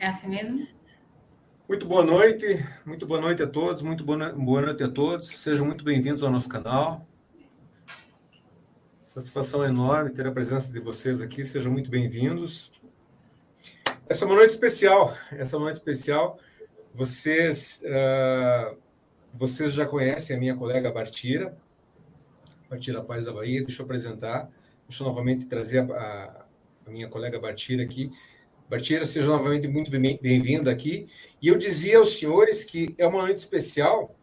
É assim mesmo? Muito boa noite a todos, boa noite a todos. Sejam muito bem-vindos ao nosso canal. Satisfação enorme ter a presença de vocês aqui, sejam muito bem-vindos. Essa é uma noite especial, vocês já conhecem a minha colega Bartira Paz da Bahia, deixa eu novamente trazer a minha colega Bartira aqui. Bartira, seja novamente muito bem-vinda aqui. E eu dizia aos senhores que é uma noite especial,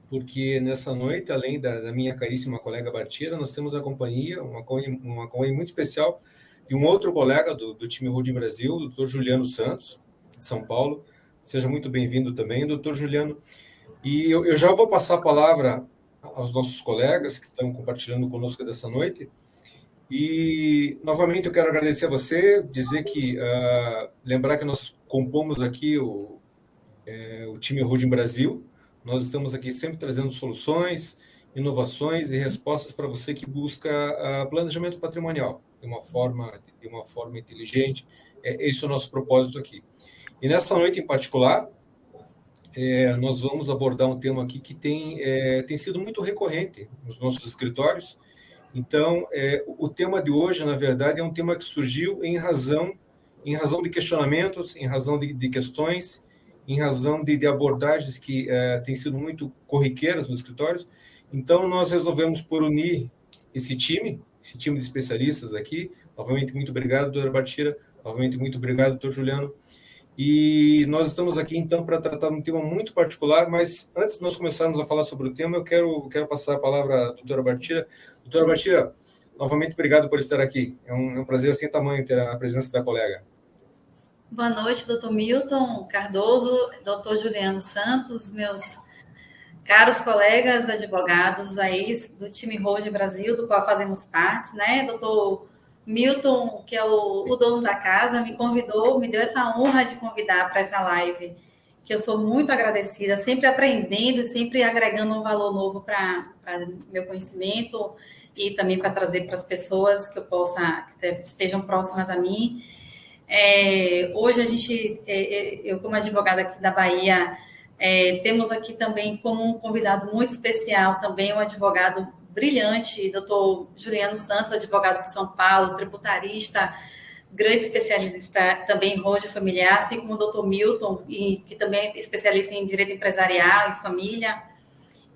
porque nessa noite, além da minha caríssima colega Bartira, nós temos a companhia, uma companhia muito especial de um outro colega do time Holding Brasil, o Dr. Juliano Santos, de São Paulo. Seja muito bem-vindo também, doutor Juliano. E eu já vou passar a palavra aos nossos colegas que estão compartilhando conosco dessa noite. E, novamente, eu quero agradecer a você, dizer que, lembrar que nós compomos aqui o time Holding Brasil. Nós estamos aqui sempre trazendo soluções, inovações e respostas para você que busca planejamento patrimonial de uma forma inteligente. Esse é o nosso propósito aqui. E nessa noite em particular, nós vamos abordar um tema aqui que tem sido muito recorrente nos nossos escritórios. Então, o tema de hoje, na verdade, é um tema que surgiu em razão de questionamentos, em razão de questões, em razão de abordagens que têm sido muito corriqueiras nos escritórios. Então, nós resolvemos por unir esse time de especialistas aqui. Novamente, muito obrigado, doutora Bartira. Novamente, muito obrigado, doutor Juliano. E nós estamos aqui, então, para tratar de um tema muito particular, mas antes de nós começarmos a falar sobre o tema, eu quero passar a palavra à doutora Bartira. Doutora Bartira, novamente, obrigado por estar aqui. É um prazer sem tamanho ter a presença da colega. Boa noite, doutor Milton Cardoso, doutor Juliano Santos, meus caros colegas advogados aí do time Holding Brasil, do qual fazemos parte, né? Doutor Milton, que é o dono da casa, me convidou, me deu essa honra de convidar para essa live, que eu sou muito agradecida, sempre aprendendo, sempre agregando um valor novo para meu conhecimento e também para trazer para as pessoas que que estejam próximas a mim. Hoje a gente, eu como advogada aqui da Bahia, temos aqui também como um convidado muito especial também um advogado brilhante, doutor Juliano Santos, advogado de São Paulo, tributarista, grande especialista também em rojo familiar, assim como o doutor Milton, que também é especialista em direito empresarial e família.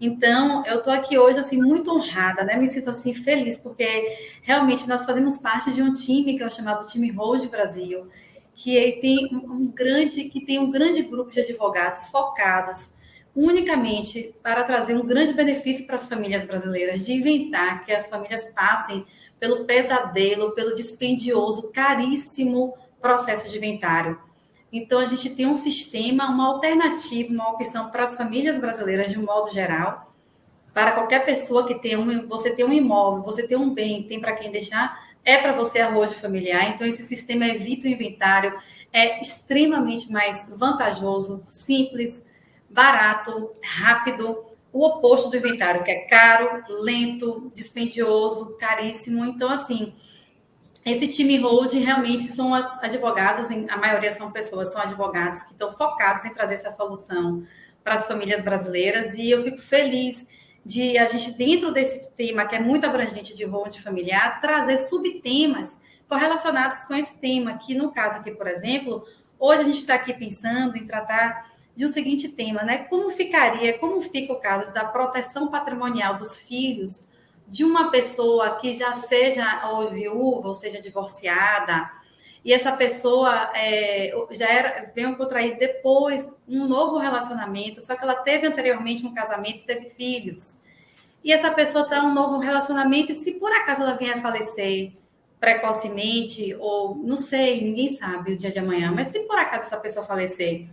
Então, eu estou aqui hoje, assim, muito honrada, né? Me sinto, assim, feliz, porque realmente nós fazemos parte de um time que é o chamado Time Holding Brasil, que tem um grande grupo de advogados focados unicamente para trazer um grande benefício para as famílias brasileiras, de evitar que as famílias passem pelo pesadelo, pelo dispendioso, caríssimo processo de inventário. Então, a gente tem um sistema, uma alternativa, uma opção para as famílias brasileiras, de um modo geral, para qualquer pessoa que tenha você tem um imóvel, você tem um bem, tem para quem deixar, é para você arrojo familiar. Então, esse sistema evita o inventário, é extremamente mais vantajoso, simples, barato, rápido, o oposto do inventário, que é caro, lento, dispendioso, caríssimo. Então, assim, esse time hold realmente são advogados, a maioria são advogados que estão focados em trazer essa solução para as famílias brasileiras, e eu fico feliz de a gente, dentro desse tema, que é muito abrangente de hold familiar, trazer subtemas correlacionados com esse tema, que no caso aqui, por exemplo, hoje a gente está aqui pensando em tratar de um seguinte tema, né? Como fica o caso da proteção patrimonial dos filhos de uma pessoa que já seja ou viúva, ou seja divorciada, e essa pessoa veio contrair depois um novo relacionamento, só que ela teve anteriormente um casamento e teve filhos. E essa pessoa está em um novo relacionamento, e se por acaso ela vier a falecer precocemente, ou não sei, ninguém sabe o dia de amanhã, mas se por acaso essa pessoa falecer,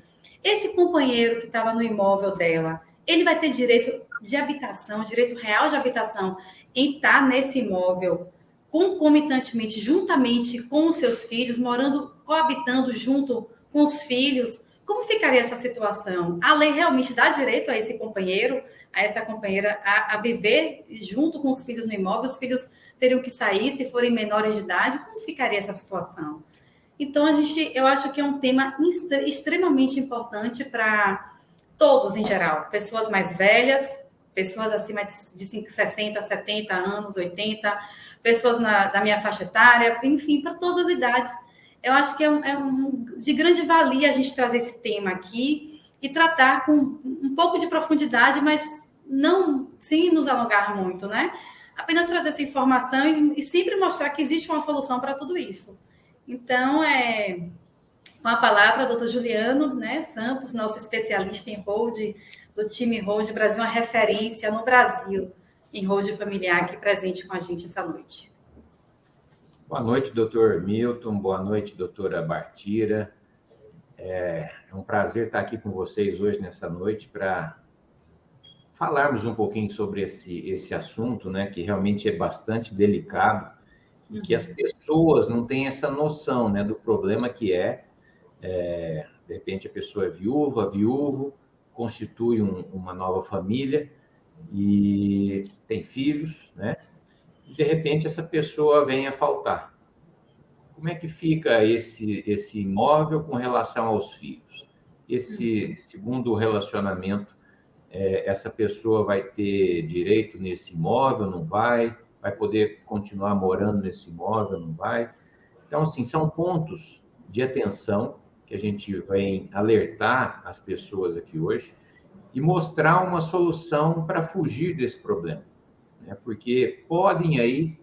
esse companheiro que estava no imóvel dela, ele vai ter direito de habitação, direito real de habitação, em estar nesse imóvel concomitantemente, juntamente com os seus filhos, morando, coabitando junto com os filhos. Como ficaria essa situação? A lei realmente dá direito a esse companheiro, a essa companheira, a viver junto com os filhos no imóvel? Os filhos teriam que sair se forem menores de idade? Como ficaria essa situação? Então, eu acho que é um tema extremamente importante para todos em geral, pessoas mais velhas, pessoas acima de 60, 70 anos, 80, pessoas da minha faixa etária, enfim, para todas as idades. Eu acho que de grande valia a gente trazer esse tema aqui e tratar com um pouco de profundidade, mas não sem nos alongar muito, né? Apenas trazer essa informação e sempre mostrar que existe uma solução para tudo isso. Então, com a palavra, o doutor Juliano, né, Santos, nosso especialista em hold, do time Hold Brasil, uma referência no Brasil em hold familiar, aqui presente com a gente essa noite. Boa noite, doutor Milton. Boa noite, doutora Bartira. É um prazer estar aqui com vocês hoje, nessa noite, para falarmos um pouquinho sobre esse assunto, né, que realmente é bastante delicado, e que as pessoas não têm essa noção, né, do problema que de repente a pessoa é viúvo, constitui uma nova família e tem filhos, né? E de repente essa pessoa vem a faltar. Como é que fica esse imóvel com relação aos filhos? Esse segundo relacionamento, essa pessoa vai ter direito nesse imóvel, não vai? Vai poder continuar morando nesse imóvel, não vai? Então, assim, são pontos de atenção que a gente vem alertar as pessoas aqui hoje e mostrar uma solução para fugir desse problema, né? Porque podem aí,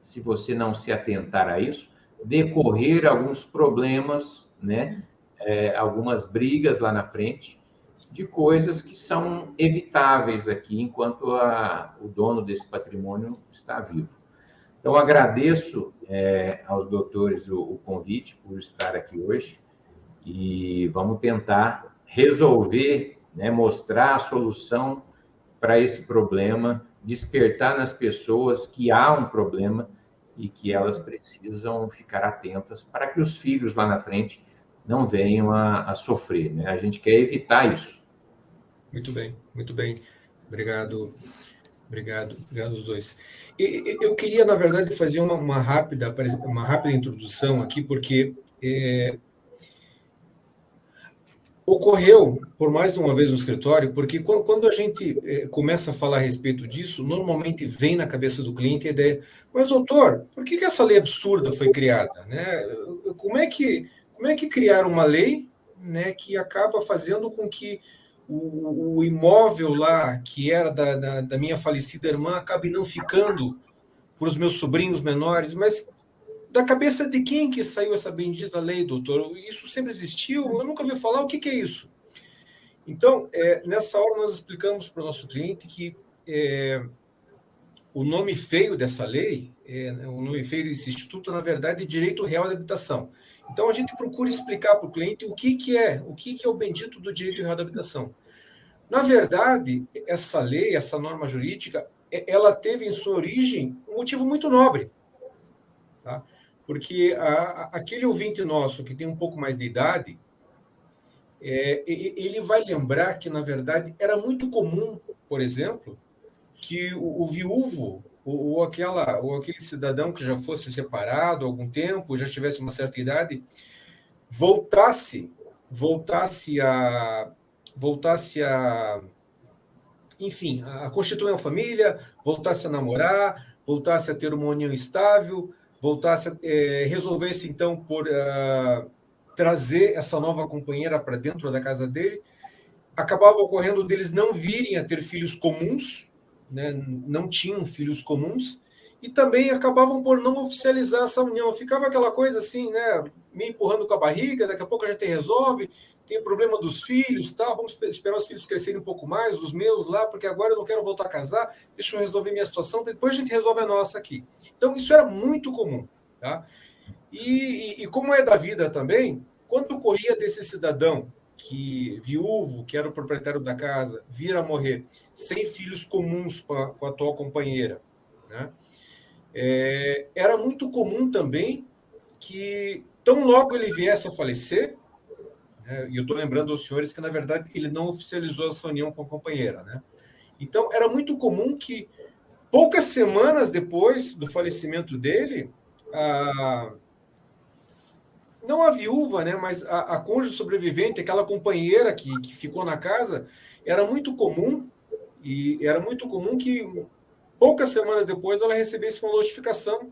se você não se atentar a isso, decorrer alguns problemas, né? Algumas brigas lá na frente, de coisas que são evitáveis aqui enquanto o dono desse patrimônio está vivo. Então, agradeço aos doutores o convite por estar aqui hoje e vamos tentar resolver, né, mostrar a solução para esse problema, despertar nas pessoas que há um problema e que elas precisam ficar atentas para que os filhos lá na frente não venham a sofrer, né? A gente quer evitar isso. Muito bem, muito bem. Obrigado os dois. Eu queria, na verdade, fazer uma rápida introdução aqui, porque ocorreu por mais de uma vez no escritório, porque quando a gente começa a falar a respeito disso, normalmente vem na cabeça do cliente a ideia, mas doutor, por que essa lei absurda foi criada? Né? Como é que criaram uma lei, né, que acaba fazendo com que o imóvel lá, que era da minha falecida irmã, acabe não ficando para os meus sobrinhos menores? Mas da cabeça de quem que saiu essa bendita lei, doutor? Isso sempre existiu? Eu nunca ouvi falar. O que é isso? Então, nessa hora, nós explicamos para o nosso cliente que o nome feio dessa lei, o nome feio desse instituto, na verdade, é Direito Real de Habitação. Então, a gente procura explicar para o cliente o que é o bendito do Direito Real de Habitação. Na verdade, essa lei, essa norma jurídica, ela teve em sua origem um motivo muito nobre, tá? Porque aquele ouvinte nosso que tem um pouco mais de idade, ele vai lembrar que, na verdade, era muito comum, por exemplo, que o viúvo ou aquele cidadão que já fosse separado há algum tempo, já tivesse uma certa idade, voltasse enfim, a constituir uma família, voltasse a namorar, voltasse a ter uma união estável, voltasse a resolvesse, então, por trazer essa nova companheira para dentro da casa dele. Acabava ocorrendo deles não virem a ter filhos comuns, né? Não tinham filhos comuns, e também acabavam por não oficializar essa união. Ficava aquela coisa assim, né? Me empurrando com a barriga, daqui a pouco a gente resolve, tem o problema dos filhos, tá? Vamos esperar os filhos crescerem um pouco mais, os meus lá, porque agora eu não quero voltar a casar, deixa eu resolver minha situação, depois a gente resolve a nossa aqui. Então, isso era muito comum, tá? E como é da vida também, quando ocorria desse cidadão viúvo, que era o proprietário da casa, vir a morrer sem filhos comuns com a atual companheira, né? Era muito comum também que, tão logo ele viesse a falecer, né, e eu estou lembrando aos senhores que, na verdade, ele não oficializou essa união com a companheira, né? Então, era muito comum que, poucas semanas depois do falecimento dele, não a viúva, né, mas a cônjuge sobrevivente, aquela companheira que ficou na casa, era muito comum, e era muito comum que poucas semanas depois ela recebesse uma notificação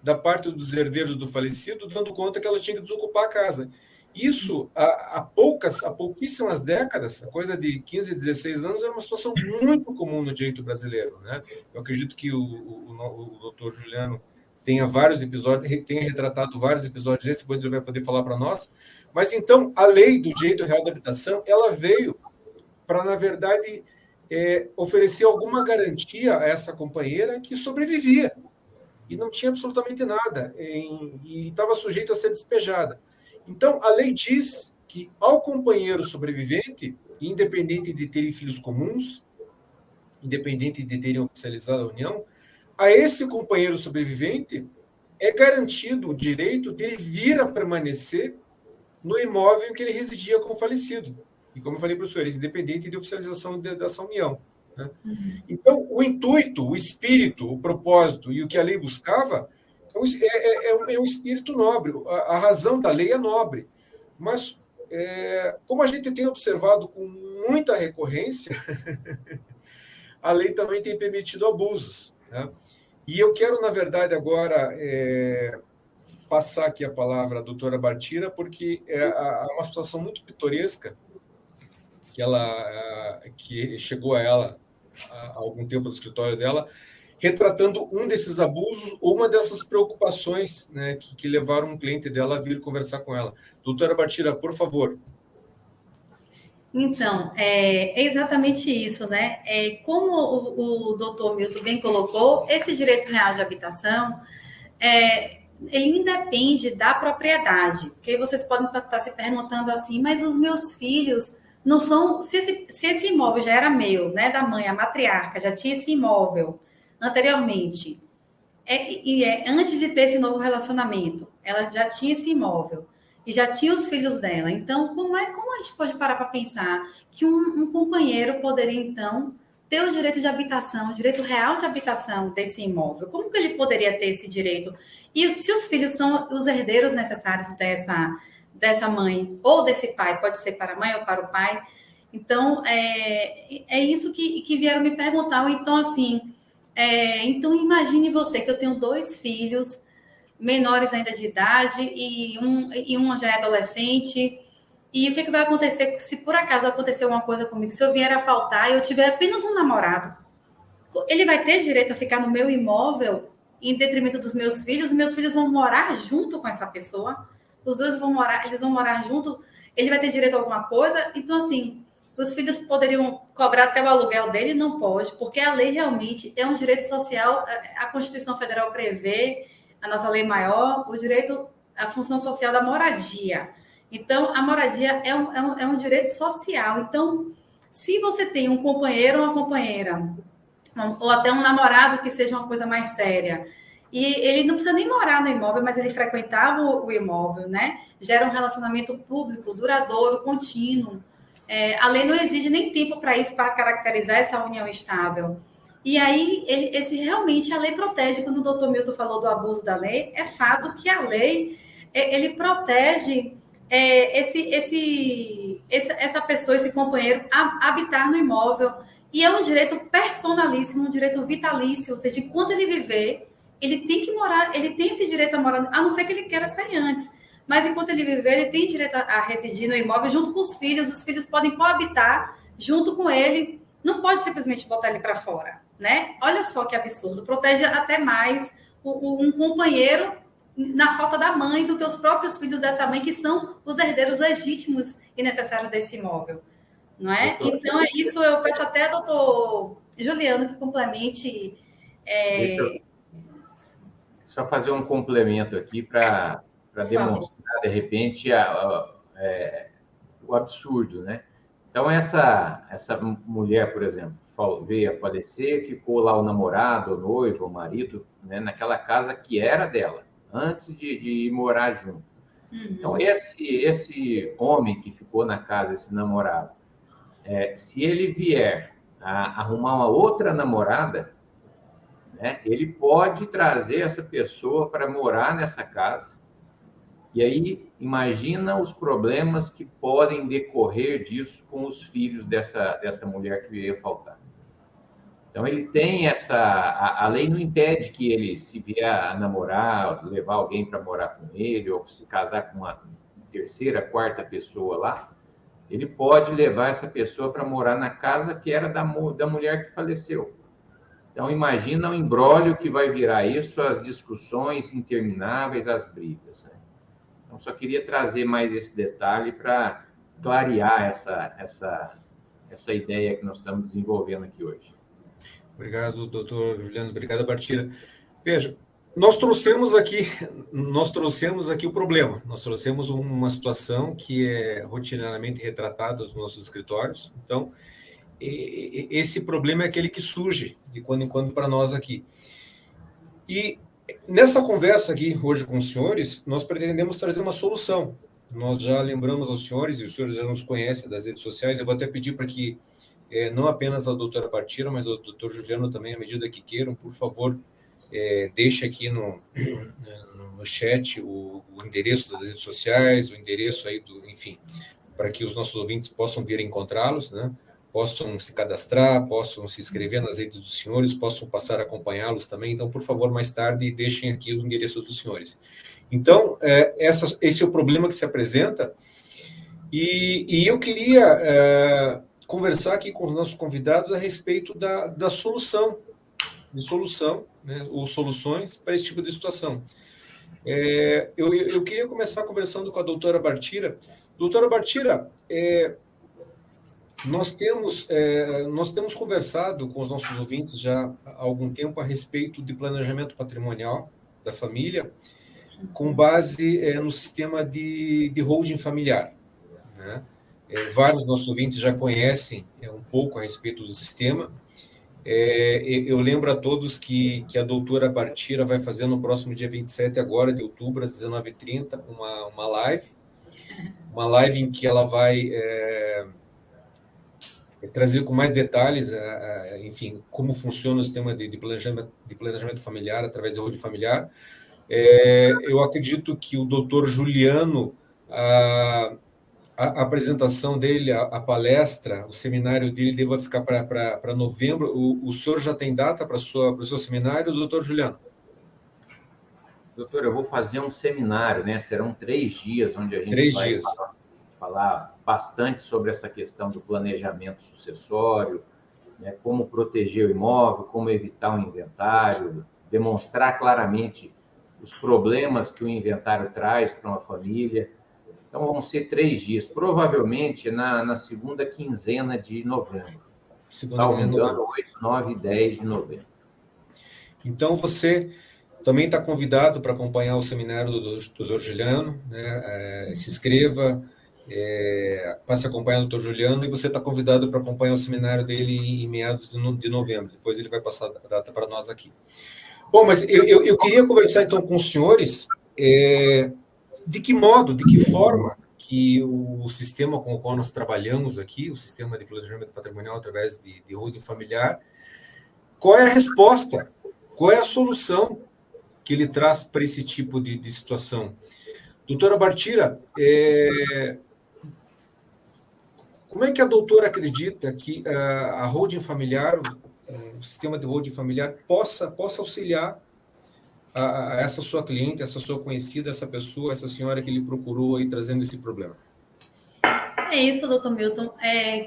da parte dos herdeiros do falecido, dando conta que ela tinha que desocupar a casa. Isso, há pouquíssimas décadas, a coisa de 15, 16 anos, era uma situação muito comum no direito brasileiro, né? Eu acredito que o doutor Juliano tenha vários episódios, tenha retratado vários episódios desses, depois ele vai poder falar para nós. Mas, então, a lei do direito real da habitação, ela veio para, na verdade, oferecer alguma garantia a essa companheira que sobrevivia e não tinha absolutamente nada, e estava sujeito a ser despejada. Então, a lei diz que ao companheiro sobrevivente, independente de terem filhos comuns, independente de terem oficializado a união, a esse companheiro sobrevivente é garantido o direito de ele vir a permanecer no imóvel em que ele residia com o falecido. E como eu falei para os senhores, independente de oficialização dessa união. Né? Então, o intuito, o espírito, o propósito e o que a lei buscava é um espírito nobre. A razão da lei é nobre. Mas, como a gente tem observado com muita recorrência, a lei também tem permitido abusos. Né? E eu quero, na verdade, agora passar aqui a palavra à doutora Bartira, porque há uma situação muito pitoresca que chegou a ela há algum tempo no escritório dela, retratando um desses abusos ou uma dessas preocupações, né, que levaram um cliente dela a vir conversar com ela. Doutora Bartira, por favor. Então, é exatamente isso, né? Como o doutor Milton bem colocou, esse direito real de habitação, ele independe da propriedade. Porque vocês podem estar se perguntando assim, mas os meus filhos não são... Se esse imóvel já era meu, né, da mãe, a matriarca, já tinha esse imóvel anteriormente, antes de ter esse novo relacionamento, ela já tinha esse imóvel e já tinha os filhos dela. Então, como a gente pode parar para pensar que um companheiro poderia, então, ter o direito de habitação, o direito real de habitação desse imóvel? Como que ele poderia ter esse direito? E se os filhos são os herdeiros necessários dessa mãe ou desse pai, pode ser para a mãe ou para o pai. Então, é isso que vieram me perguntar. Então, assim, então imagine você que eu tenho 2 filhos menores ainda de idade e um já é adolescente. E o que vai acontecer se por acaso acontecer alguma coisa comigo? Se eu vier a faltar e eu tiver apenas um namorado, ele vai ter direito a ficar no meu imóvel em detrimento dos meus filhos? Os meus filhos vão morar junto com essa pessoa? Os dois eles vão morar junto? Ele vai ter direito a alguma coisa? Então, assim, os filhos poderiam cobrar até o aluguel dele? Não pode, porque a lei realmente é um direito social. A Constituição Federal prevê, a nossa lei maior, o direito, a função social da moradia. Então, a moradia é um direito social. Então, se você tem um companheiro ou uma companheira, ou até um namorado que seja uma coisa mais séria, e ele não precisa nem morar no imóvel, mas ele frequentava o imóvel, né? Gera um relacionamento público, duradouro, contínuo. A lei não exige nem tempo para isso, para caracterizar essa união estável. E aí, realmente, a lei protege. Quando o doutor Milton falou do abuso da lei, é fato que a lei, ele protege essa pessoa, esse companheiro, a habitar no imóvel. E é um direito personalíssimo, um direito vitalício, ou seja, enquanto ele viver, ele tem que morar, ele tem esse direito a morar, a não ser que ele queira sair antes. Mas enquanto ele viver, ele tem direito a residir no imóvel junto com os filhos podem coabitar junto com ele, não pode simplesmente botar ele para fora, né? Olha só que absurdo, protege até mais um companheiro na falta da mãe do que os próprios filhos dessa mãe, que são os herdeiros legítimos e necessários desse imóvel, não é? Então, é isso, eu peço até ao doutor Juliano que complemente. Deixa eu só fazer um complemento aqui para demonstrar, de repente, o absurdo, né? Então, essa mulher, por exemplo, veio a falecer, ficou lá o namorado, o noivo, o marido, né, naquela casa que era dela, antes de ir morar junto. Então, esse homem que ficou na casa, esse namorado, se ele vier a arrumar uma outra namorada, né, ele pode trazer essa pessoa para morar nessa casa, E aí, imagina os problemas que podem decorrer disso com os filhos dessa mulher que veio a faltar. Então, ele tem essa... A lei não impede que ele, se vier a namorar, levar alguém para morar com ele, ou se casar com uma terceira, quarta pessoa lá, ele pode levar essa pessoa para morar na casa que era da mulher que faleceu. Então, imagina o imbróglio que vai virar isso, as discussões intermináveis, as brigas, né? Então, só queria trazer mais esse detalhe para clarear essa ideia que nós estamos desenvolvendo aqui hoje. Obrigado, doutor Juliano. Obrigado, Bartira. Veja, nós trouxemos aqui o problema. Nós trouxemos uma situação que é rotineiramente retratada nos nossos escritórios. Então, esse problema é aquele que surge de quando em quando para nós aqui. E nessa conversa aqui hoje com os senhores, nós pretendemos trazer uma solução. Nós já lembramos aos senhores, e os senhores já nos conhecem das redes sociais, eu vou até pedir para que não apenas a doutora Bartira, mas o doutor Juliano também, à medida que queiram, por favor, deixe aqui no chat o endereço das redes sociais, o endereço aí enfim, para que os nossos ouvintes possam vir encontrá-los, né? Possam se cadastrar, possam se inscrever nas redes dos senhores, possam passar a acompanhá-los também. Então, por favor, mais tarde, deixem aqui o endereço dos senhores. Então, esse é o problema que se apresenta, e eu queria conversar aqui com os nossos convidados a respeito da solução, né, ou soluções para esse tipo de situação. Eu queria começar conversando com a doutora Bartira. Doutora Bartira, nós temos conversado com os nossos ouvintes já há algum tempo a respeito de planejamento patrimonial da família, com base no sistema de holding familiar, né? Vários dos nossos ouvintes já conhecem um pouco a respeito do sistema. Eu lembro a todos que a doutora Bartira vai fazer no próximo dia 27 agora, de outubro, às 19h30, uma live em que ela vai trazer com mais detalhes, enfim, como funciona o sistema de planejamento familiar através do holding familiar. Eu acredito que o doutor Juliano, a apresentação dele, a palestra, o seminário dele deva ficar para novembro. O senhor já tem data para o seu seminário, doutor Juliano? Doutor, eu vou fazer um seminário, né? Serão 3 dias, onde a gente vai falar bastante sobre essa questão do planejamento sucessório, né? Como proteger o imóvel, como evitar o inventário, demonstrar claramente os problemas que o inventário traz para uma família. Então, vão ser 3 dias, provavelmente na segunda quinzena de novembro. Salvo engano, 8, 9 e 10 de novembro. Então, você também está convidado para acompanhar o seminário do doutor Juliano, né? Se inscreva, passe a acompanhar o doutor Juliano, e você está convidado para acompanhar o seminário dele em meados de novembro. Depois ele vai passar a data para nós aqui. Bom, mas eu queria conversar então com os senhores de que modo, de que forma que o sistema com o qual nós trabalhamos aqui, o sistema de planejamento patrimonial através de holding familiar, qual é a resposta, qual é a solução que ele traz para esse tipo de situação. Doutora Bartira, como é que a doutora acredita que a holding familiar, o sistema de holding familiar, possa auxiliar a essa sua cliente, essa sua conhecida, essa pessoa, essa senhora que lhe procurou aí trazendo esse problema? É isso, doutor Milton.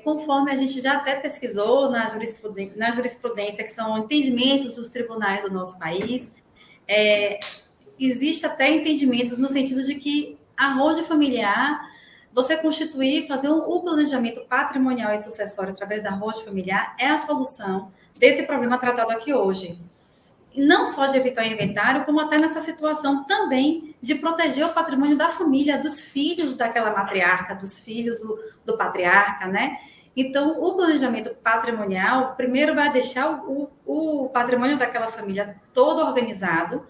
Conforme a gente já até pesquisou na jurisprudência, que são entendimentos dos tribunais do nosso país, existe até entendimentos no sentido de que a holding familiar, você constituir, fazer o planejamento patrimonial e sucessório através da holding familiar é a solução desse problema tratado aqui hoje. Não só de evitar o inventário, como até nessa situação também de proteger o patrimônio da família, dos filhos daquela matriarca, dos filhos do patriarca, né? Então, o planejamento patrimonial, primeiro vai deixar o patrimônio daquela família todo organizado.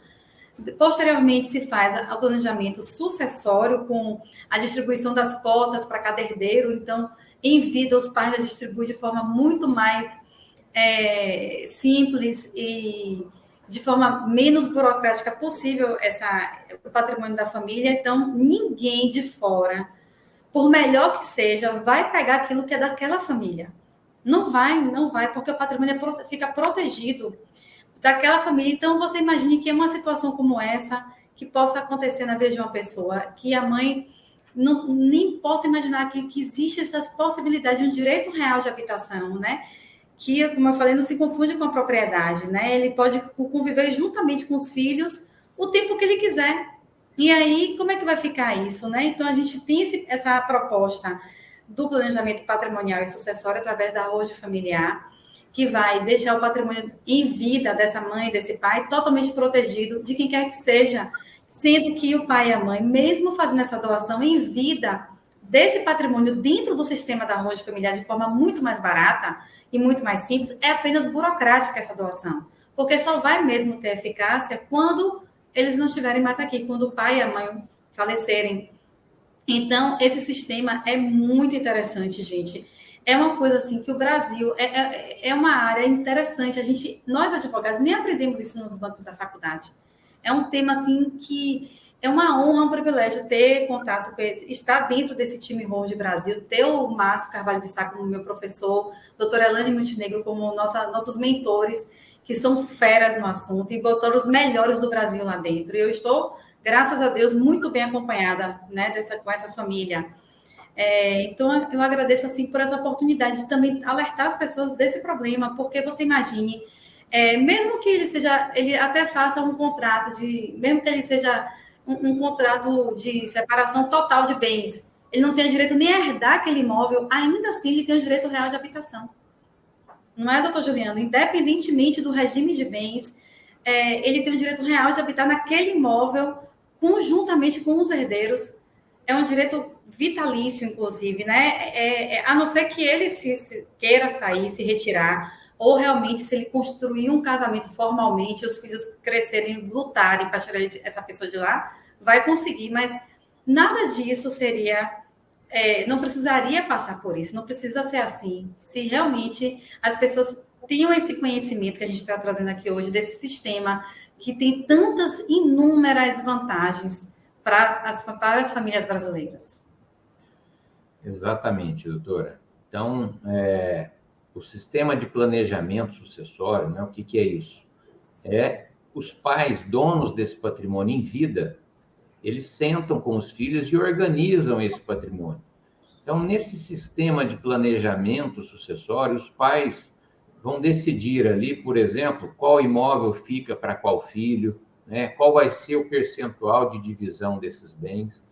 Posteriormente, se faz o planejamento sucessório com a distribuição das cotas para cada herdeiro. Então, em vida, os pais distribuem de forma muito mais simples e de forma menos burocrática possível o patrimônio da família. Então, ninguém de fora, por melhor que seja, vai pegar aquilo que é daquela família. Não vai, porque o patrimônio fica protegido daquela família. Então, você imagine que é uma situação como essa que possa acontecer na vida de uma pessoa, que a mãe nem possa imaginar que existe essa possibilidade de um direito real de habitação, né? Que, como eu falei, não se confunde com a propriedade, né? Ele pode conviver juntamente com os filhos o tempo que ele quiser. E aí, como é que vai ficar isso, né? Então, a gente tem essa proposta do planejamento patrimonial e sucessório através da holding familiar, que vai deixar o patrimônio em vida dessa mãe, desse pai, totalmente protegido de quem quer que seja, sendo que o pai e a mãe, mesmo fazendo essa doação em vida desse patrimônio dentro do sistema da holding familiar de forma muito mais barata e muito mais simples, é apenas burocrática essa doação, porque só vai mesmo ter eficácia quando eles não estiverem mais aqui, quando o pai e a mãe falecerem. Então, esse sistema é muito interessante, gente. É uma coisa assim que o Brasil é uma área interessante. Nós advogados nem aprendemos isso nos bancos da faculdade. É um tema assim que é uma honra, um privilégio ter contato, estar dentro desse time Holding Brasil, ter o Márcio Carvalho de Sá como meu professor, doutora Elane Montenegro como nossos mentores, que são feras no assunto e botaram os melhores do Brasil lá dentro. E eu estou, graças a Deus, muito bem acompanhada, né, com essa família. Então, eu agradeço assim por essa oportunidade de também alertar as pessoas desse problema, porque você imagine, mesmo que ele até faça um contrato mesmo que ele seja um contrato de separação total de bens, ele não tem direito nem a herdar aquele imóvel, ainda assim ele tem o direito real de habitação. Não é, doutor Juliano? Independentemente do regime de bens, ele tem o direito real de habitar naquele imóvel conjuntamente com os herdeiros. É um direito vitalício, inclusive, né? A não ser que ele se queira sair, se retirar, ou realmente se ele construir um casamento formalmente, os filhos crescerem, lutarem para tirar essa pessoa de lá, vai conseguir, mas nada disso não precisaria passar por isso, não precisa ser assim. Se realmente as pessoas tenham esse conhecimento que a gente está trazendo aqui hoje, desse sistema que tem tantas inúmeras vantagens para as famílias brasileiras. Exatamente, doutora. Então, o sistema de planejamento sucessório, né, o que é isso? Os pais, donos desse patrimônio em vida, eles sentam com os filhos e organizam esse patrimônio. Então, nesse sistema de planejamento sucessório, os pais vão decidir ali, por exemplo, qual imóvel fica para qual filho, né? Qual vai ser o percentual de divisão desses bens.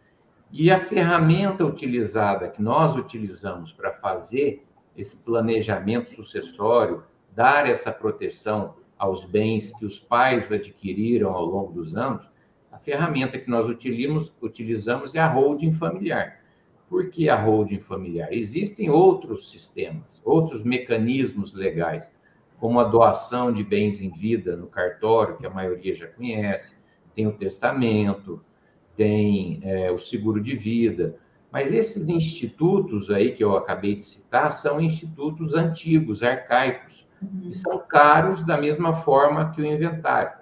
E a ferramenta utilizada, que nós utilizamos para fazer esse planejamento sucessório, dar essa proteção aos bens que os pais adquiriram ao longo dos anos, a ferramenta que nós utilizamos é a holding familiar. Por que a holding familiar? Existem outros sistemas, outros mecanismos legais, como a doação de bens em vida no cartório, que a maioria já conhece, tem o testamento, tem o seguro de vida. Mas esses institutos aí que eu acabei de citar são institutos antigos, arcaicos, e são caros da mesma forma que o inventário.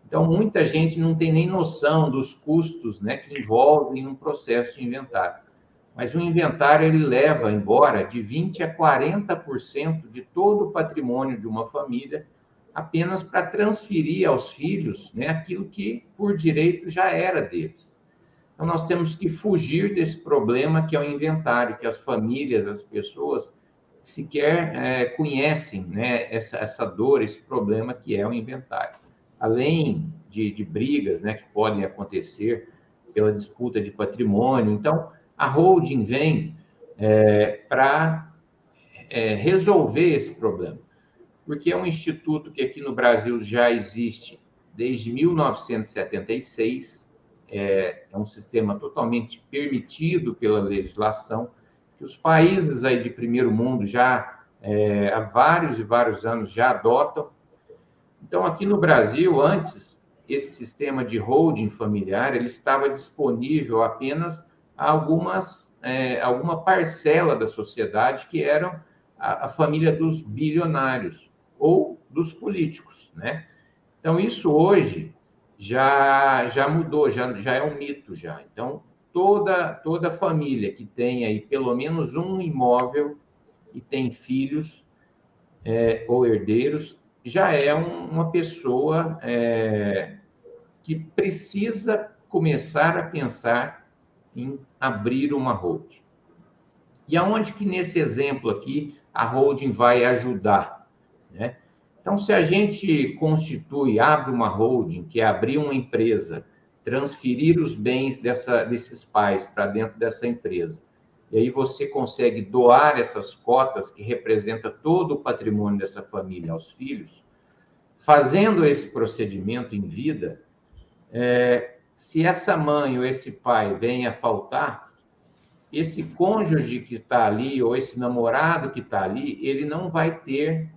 Então, muita gente não tem nem noção dos custos, né, que envolvem um processo de inventário. Mas o inventário, ele leva embora de 20% a 40% de todo o patrimônio de uma família, apenas para transferir aos filhos, né, aquilo que, por direito, já era deles. Então, nós temos que fugir desse problema que é o inventário, que as famílias, as pessoas, sequer conhecem, né, essa dor, esse problema que é o inventário. Além de brigas, né, que podem acontecer pela disputa de patrimônio. Então, a holding vem para resolver esse problema, porque é um instituto que aqui no Brasil já existe desde 1976, é um sistema totalmente permitido pela legislação, que os países aí de primeiro mundo já há vários e vários anos já adotam. Então, aqui no Brasil, antes, esse sistema de holding familiar ele estava disponível apenas a alguma parcela da sociedade que eram a família dos bilionários ou dos políticos, né? Então, isso hoje já mudou, já é um mito já. Então, toda família que tem aí pelo menos um imóvel e tem filhos ou herdeiros, já é uma pessoa que precisa começar a pensar em abrir uma holding. E aonde que nesse exemplo aqui a holding vai ajudar, né? Então, se a gente abre uma holding, que é abrir uma empresa, transferir os bens desses pais para dentro dessa empresa, e aí você consegue doar essas cotas que representa todo o patrimônio dessa família aos filhos, fazendo esse procedimento em vida, se essa mãe ou esse pai vem a faltar, esse cônjuge que está ali, ou esse namorado que está ali, ele não vai ter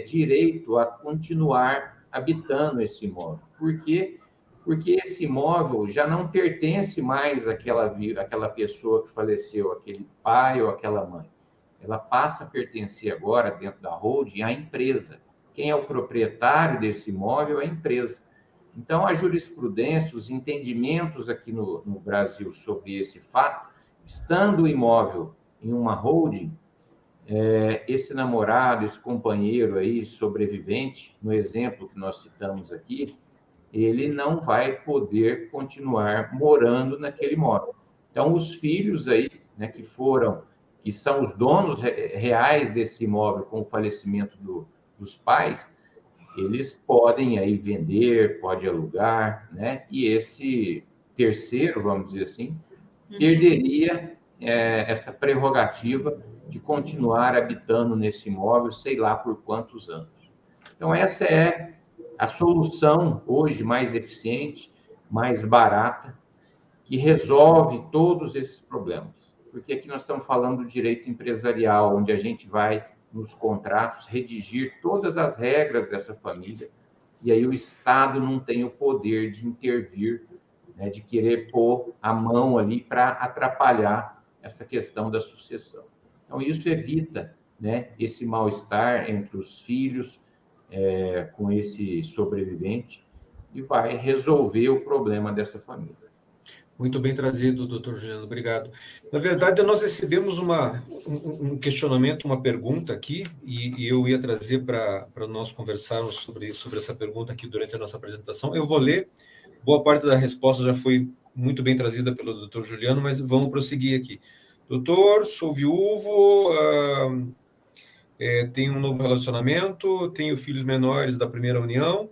direito a continuar habitando esse imóvel. Por quê? Porque esse imóvel já não pertence mais àquela pessoa que faleceu, aquele pai ou aquela mãe. Ela passa a pertencer agora, dentro da holding, à empresa. Quem é o proprietário desse imóvel é a empresa. Então, a jurisprudência, os entendimentos aqui no Brasil sobre esse fato, estando o imóvel em uma holding, esse namorado, esse companheiro aí, sobrevivente, no exemplo que nós citamos aqui, ele não vai poder continuar morando naquele imóvel. Então, os filhos aí, né, que são os donos reais desse imóvel com o falecimento dos pais, eles podem aí vender, pode alugar, né? E esse terceiro, vamos dizer assim, perderia essa prerrogativa de continuar habitando nesse imóvel, sei lá por quantos anos. Então, essa é a solução hoje mais eficiente, mais barata, que resolve todos esses problemas. Porque aqui nós estamos falando do direito empresarial, onde a gente vai, nos contratos, redigir todas as regras dessa família, e aí o Estado não tem o poder de intervir, né, de querer pôr a mão ali para atrapalhar essa questão da sucessão. Então, isso evita, né, esse mal-estar entre os filhos com esse sobrevivente e vai resolver o problema dessa família. Muito bem trazido, doutor Juliano, obrigado. Na verdade, nós recebemos um questionamento, uma pergunta aqui, e eu ia trazer para nós conversarmos sobre essa pergunta aqui durante a nossa apresentação. Eu vou ler, boa parte da resposta já foi muito bem trazida pelo doutor Juliano, mas vamos prosseguir aqui. Doutor, sou viúvo, tenho um novo relacionamento, tenho filhos menores da primeira união,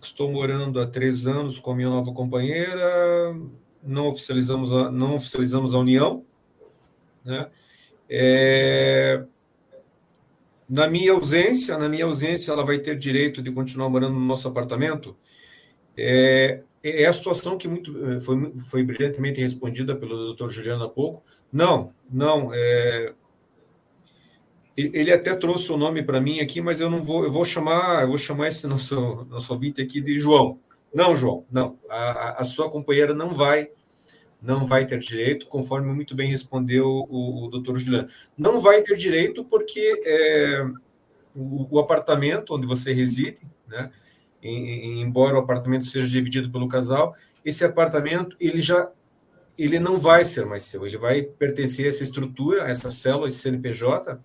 estou morando há 3 anos com a minha nova companheira, não oficializamos a união, né? Na minha ausência, ela vai ter direito de continuar morando no nosso apartamento? É a situação que foi brilhantemente respondida pelo Dr. Juliano há pouco. Não. Ele até trouxe o nome para mim aqui, mas eu não vou. Eu vou chamar esse nosso ouvinte aqui de João. Não, João, não. A sua companheira não vai ter direito, conforme muito bem respondeu o doutor Juliano. Não vai ter direito porque o apartamento onde você reside, né, embora o apartamento seja dividido pelo casal, esse apartamento ele não vai ser mais seu, ele vai pertencer a essa estrutura, a essa célula, esse CNPJ,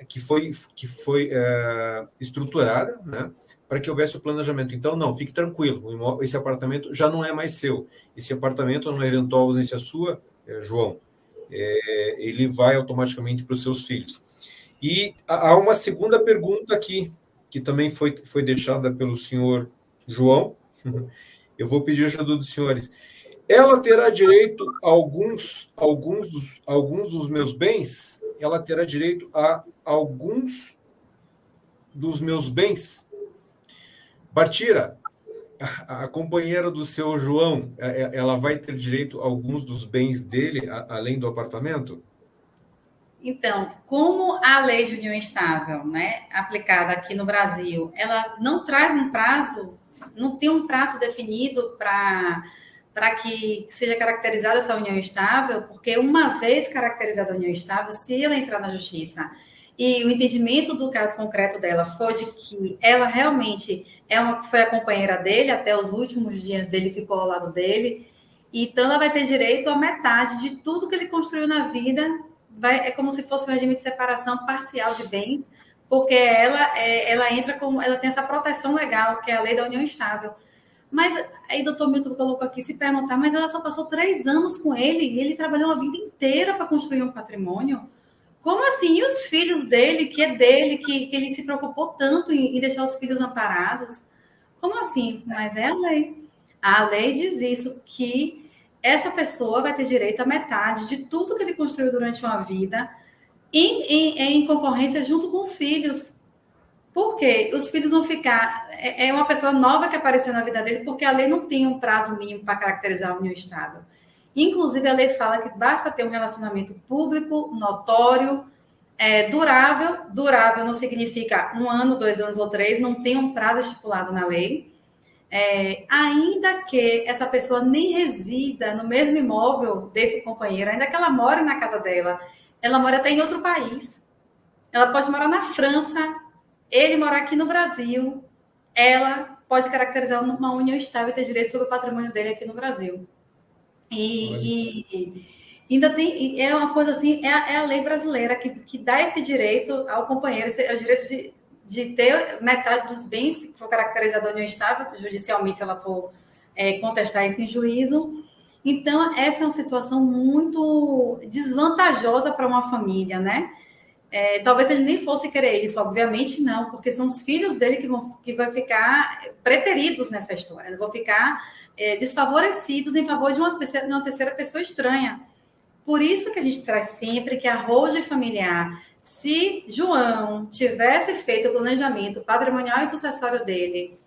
que foi estruturada, né, para que houvesse o planejamento. Então, não, fique tranquilo, esse apartamento já não é mais seu. Esse apartamento, numa eventual ausência sua, João, ele vai automaticamente para os seus filhos. E há uma segunda pergunta aqui, que também foi deixada pelo senhor João. Eu vou pedir ajuda dos senhores. Ela terá direito a alguns dos meus bens? Ela terá direito a alguns dos meus bens? Bartira, a companheira do seu João, ela vai ter direito a alguns dos bens dele, além do apartamento? Então, como a lei de união estável, né, aplicada aqui no Brasil, ela não traz um prazo, não tem um prazo definido para que seja caracterizada essa união estável, porque uma vez caracterizada a união estável, se ela entrar na justiça e o entendimento do caso concreto dela foi de que ela realmente foi a companheira dele, até os últimos dias dele ficou ao lado dele, então ela vai ter direito a metade de tudo que ele construiu na vida, é como se fosse um regime de separação parcial de bens, porque ela entra como, ela tem essa proteção legal, que é a lei da união estável. Mas aí o doutor Milton colocou aqui, se perguntar, mas ela só passou 3 anos com ele, e ele trabalhou a vida inteira para construir um patrimônio? Como assim? E os filhos dele, que é dele, que ele se preocupou tanto em deixar os filhos amparados? Como assim? Mas é a lei. A lei diz isso, que essa pessoa vai ter direito a metade de tudo que ele construiu durante uma vida em concorrência junto com os filhos. Por quê? Os filhos vão ficar... É uma pessoa nova que apareceu na vida dele, porque a lei não tem um prazo mínimo para caracterizar a união estável. Inclusive, a lei fala que basta ter um relacionamento público, notório, durável. Durável não significa 1 ano, 2 anos ou 3, não tem um prazo estipulado na lei. Ainda que essa pessoa nem resida no mesmo imóvel desse companheiro, ainda que ela more na casa dela, ela mora até em outro país. Ela pode morar na França, ele morar aqui no Brasil, ela pode caracterizar uma união estável e ter direito sobre o patrimônio dele aqui no Brasil. E ainda tem, é uma coisa assim, é a lei brasileira que dá esse direito ao companheiro, é o direito de ter metade dos bens, se for caracterizada a união estável, judicialmente, se ela for contestar isso em juízo. Então, essa é uma situação muito desvantajosa para uma família, né? Talvez ele nem fosse querer isso, obviamente não, porque são os filhos dele que vão ficar preteridos nessa história, vão ficar desfavorecidos em favor de uma terceira pessoa estranha. Por isso que a gente traz sempre que a holding familiar, se João tivesse feito o planejamento patrimonial e sucessório dele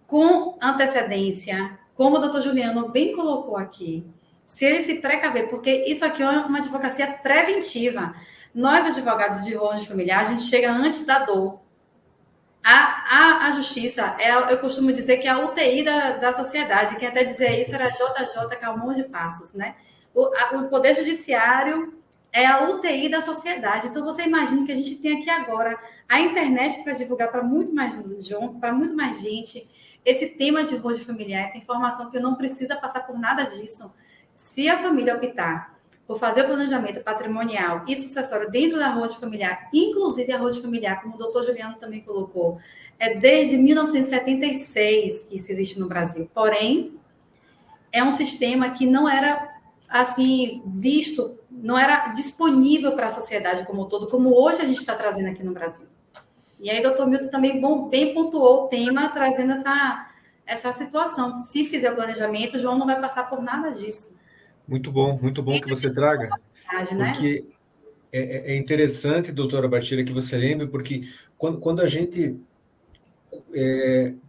com antecedência, como o doutor Juliano bem colocou aqui, se ele se precaver, porque isso aqui é uma advocacia preventiva. Nós, advogados de holding familiar, a gente chega antes da dor. A justiça, eu costumo dizer que é a UTI da sociedade. Quem até dizia isso era JJ Calmon de Passos, né? O Poder Judiciário é a UTI da sociedade. Então, você imagina que a gente tem aqui agora a internet para divulgar para muito mais gente esse tema de holding familiar, essa informação que não precisa passar por nada disso. Se a família optar por fazer o planejamento patrimonial e sucessório dentro da holding familiar, inclusive a holding familiar, como o doutor Juliano também colocou, desde 1976 que isso existe no Brasil. Porém, é um sistema que não era assim visto, não era disponível para a sociedade como um todo, como hoje a gente está trazendo aqui no Brasil. E aí, doutor Milton também bem pontuou o tema, trazendo essa situação. Se fizer o planejamento, o João não vai passar por nada disso. Muito bom que você traga, porque é interessante, doutora Bartira, que você lembre, porque quando a gente...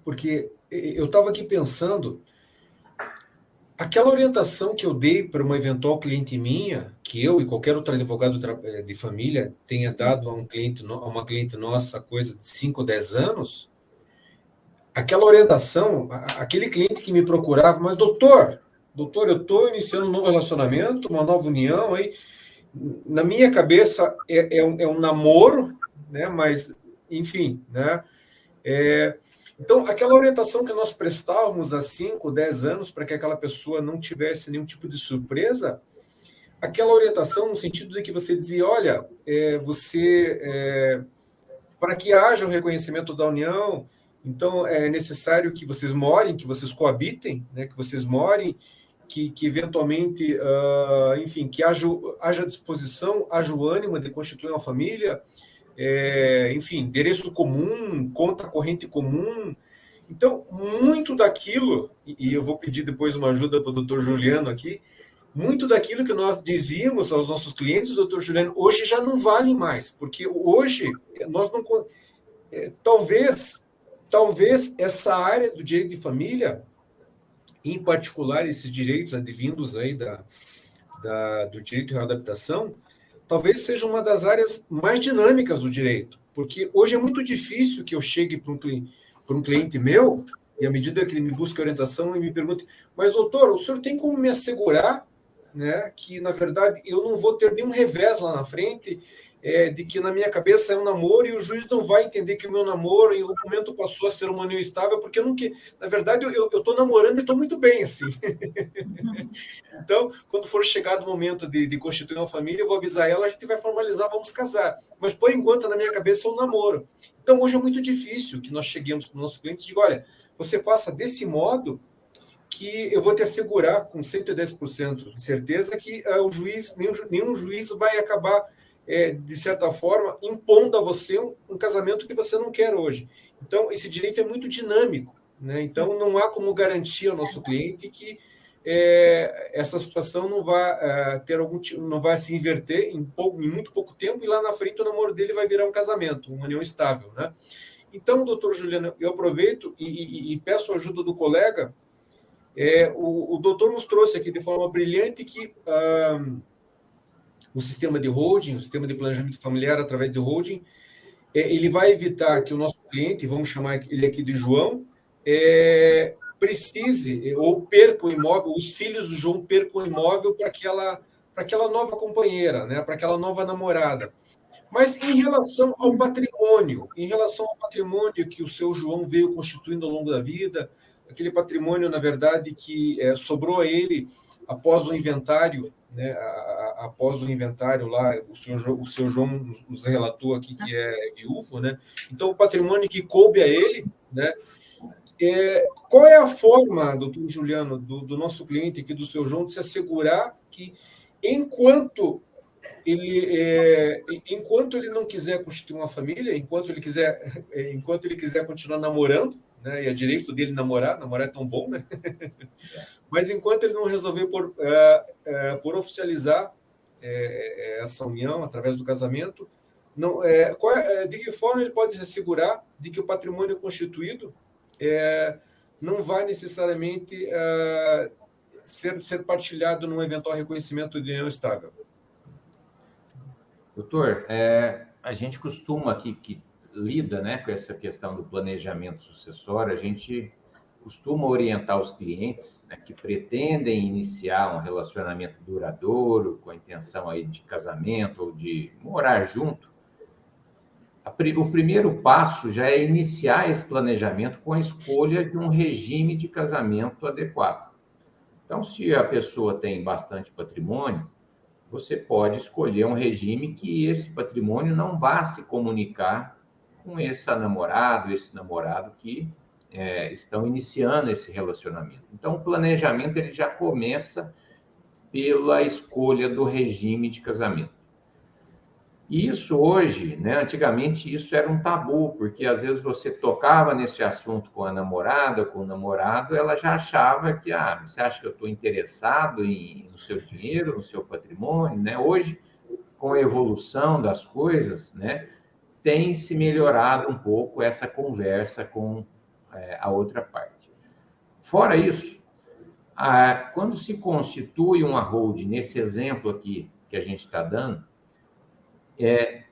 porque eu estava aqui pensando, aquela orientação que eu dei para uma eventual cliente minha, que eu e qualquer outro advogado de família tenha dado a uma cliente nossa, coisa de 5 ou 10 anos, aquela orientação, aquele cliente que me procurava, mas doutor, eu estou iniciando um novo relacionamento, uma nova união, aí, na minha cabeça é um namoro, né? Mas, enfim, né? Então, aquela orientação que nós prestávamos há 5, 10 anos para que aquela pessoa não tivesse nenhum tipo de surpresa, aquela orientação no sentido de que você dizia, olha, para que haja o reconhecimento da união, então é necessário que vocês morem, que vocês coabitem, né, que vocês morem, que eventualmente, enfim, que haja disposição, haja o ânimo de constituir uma família, enfim, endereço comum, conta corrente comum. Então, muito daquilo, e eu vou pedir depois uma ajuda para o doutor Juliano aqui, muito daquilo que nós dizíamos aos nossos clientes, doutor Juliano, hoje já não vale mais, porque hoje nós não... Talvez essa área do direito de família, em particular esses direitos advindos aí do direito de readaptação, talvez seja uma das áreas mais dinâmicas do direito, porque hoje é muito difícil que eu chegue para um cliente meu, e à medida que ele me busca orientação, e me pergunte, mas doutor, o senhor tem como me assegurar, né, que na verdade eu não vou ter nenhum revés lá na frente, de que na minha cabeça é um namoro e o juiz não vai entender que o meu namoro em algum momento passou a ser uma união estável, porque eu não que, na verdade eu estou namorando e estou muito bem assim. Então, quando for chegado o momento de constituir uma família, eu vou avisar ela, a gente vai formalizar, vamos casar. Mas por enquanto na minha cabeça é um namoro. Então hoje é muito difícil que nós cheguemos para o nosso cliente e diga, olha, você faça desse modo que eu vou te assegurar com 110% de certeza que o juiz, nenhum juiz vai acabar, de certa forma, impondo a você um casamento que você não quer hoje. Então, esse direito é muito dinâmico, né? Então, não há como garantir ao nosso cliente que essa situação não vai não vai se inverter em muito pouco tempo e lá na frente o namoro dele vai virar um casamento, uma união estável, né? Então, doutor Juliano, eu aproveito e peço a ajuda do colega. O doutor nos trouxe aqui de forma brilhante que o sistema de holding, o sistema de planejamento familiar através de holding, ele vai evitar que o nosso cliente, vamos chamar ele aqui de João, precise ou perca o imóvel, os filhos do João percam o imóvel para aquela nova companheira, né, para aquela nova namorada. Mas em relação ao patrimônio que o seu João veio constituindo ao longo da vida, aquele patrimônio, na verdade, que sobrou a ele após o inventário, né? Após o inventário lá, o seu João nos relatou aqui que é viúvo, né? Então, o patrimônio que coube a ele, né? Qual é a forma, doutor Juliano, do nosso cliente aqui, do seu João, de se assegurar que, enquanto ele não quiser constituir uma família, enquanto ele quiser continuar namorando, né, e é direito dele namorar é tão bom, né? Mas enquanto ele não resolver por oficializar essa união através do casamento, não, de que forma ele pode se assegurar de que o patrimônio constituído não vai necessariamente ser partilhado num eventual reconhecimento de união estável? Doutor, a gente costuma aqui, que lida, né, com essa questão do planejamento sucessório, a gente costuma orientar os clientes, né, que pretendem iniciar um relacionamento duradouro, com a intenção aí de casamento ou de morar junto. O primeiro passo já é iniciar esse planejamento com a escolha de um regime de casamento adequado. Então, se a pessoa tem bastante patrimônio, você pode escolher um regime que esse patrimônio não vá se comunicar com esse namorado que estão iniciando esse relacionamento. Então, o planejamento ele já começa pela escolha do regime de casamento. E isso hoje, né, antigamente, isso era um tabu, porque às vezes você tocava nesse assunto com a namorada, com o namorado, ela já achava que, você acha que eu estou interessado no seu dinheiro, no seu patrimônio, né? Hoje, com a evolução das coisas, né, tem se melhorado um pouco essa conversa com a outra parte. Fora isso, quando se constitui uma holding, nesse exemplo aqui que a gente está dando,